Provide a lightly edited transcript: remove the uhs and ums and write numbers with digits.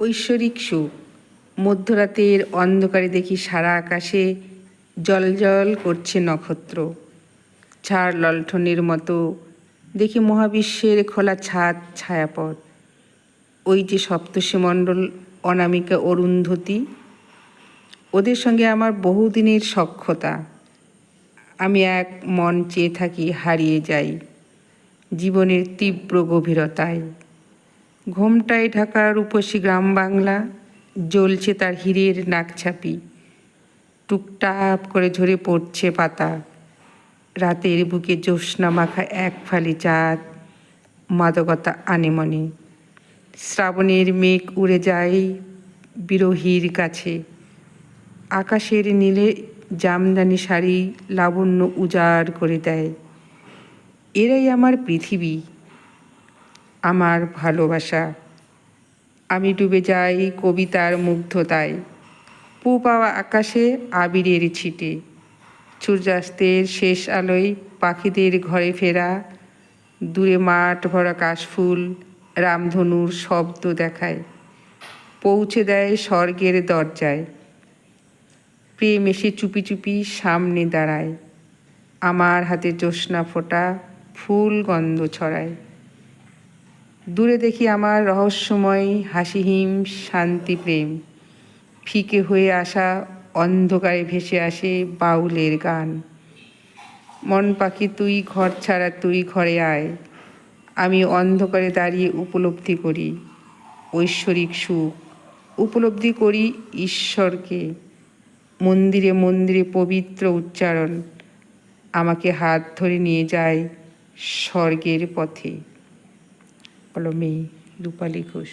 ঐশ্বরিক সুখ। মধ্যরাতের অন্ধকারে দেখি সারা আকাশে জ্বলজ্বল করছে নক্ষত্র। ঝাড় লণ্ঠনের মতো দেখি মহাবিশ্বের খোলা ছাদ ছায়াপথ। ওই যে সপ্তর্ষিমণ্ডল, অনামিকা, অরুন্ধতী, ওদের সঙ্গে আমার বহুদিনের সখ্যতা। আমি এক মন চেয়ে থাকি, হারিয়ে যাই জীবনের তীব্র গভীরতায়। ঘোমটায় ঢাকা রূপসী গ্রাম বাংলা, জ্বলছে তার হীরের নাকছাপি। টুকটাপ করে ঝরে পড়ছে পাতা। রাতের বুকে জ্যোৎস্না মাখা এক ফালি চাঁদ মাদকতা আনে মনে। শ্রাবণের মেঘ উড়ে যায় বিরহীর কাছে। আকাশের নীলে জামদানি শাড়ি লাবণ্য উজাড় করে দেয়। এরাই আমার পৃথিবী, আমার ভালোবাসা। আমি ডুবে যাই কবিতার মুগ্ধতায়। পূবা আকাশে আবিরের ছিটে, সূর্যাস্তের শেষ আলোয় পাখিদের ঘরে ফেরা, দূরে মাঠ ভরা কাশফুল রামধনুর শব্দ দেখায়, পৌঁছে দেয় স্বর্গের দরজায়। প্রেম এসে চুপি চুপি সামনে দাঁড়ায়, আমার হাতে জ্যোৎস্না ফোটা ফুল গন্ধ ছড়ায়। দূরে দেখি আমার রহস্যময় হাসিহীন শান্তি প্রেম। ফিকে হয়ে আসা অন্ধকারে ভেসে আসে বাউলের গান। মন পাখি তুই ঘর ছাড়া তুই ঘরে আয়। আমি অন্ধকারে দাঁড়িয়ে উপলব্ধি করি ঐশ্বরিক সুখ, উপলব্ধি করি ঈশ্বরকে। মন্দিরে মন্দিরে পবিত্র উচ্চারণ আমাকে হাত ধরে নিয়ে যায় স্বর্গের পথে। কলমে রূপালী ঘোষ।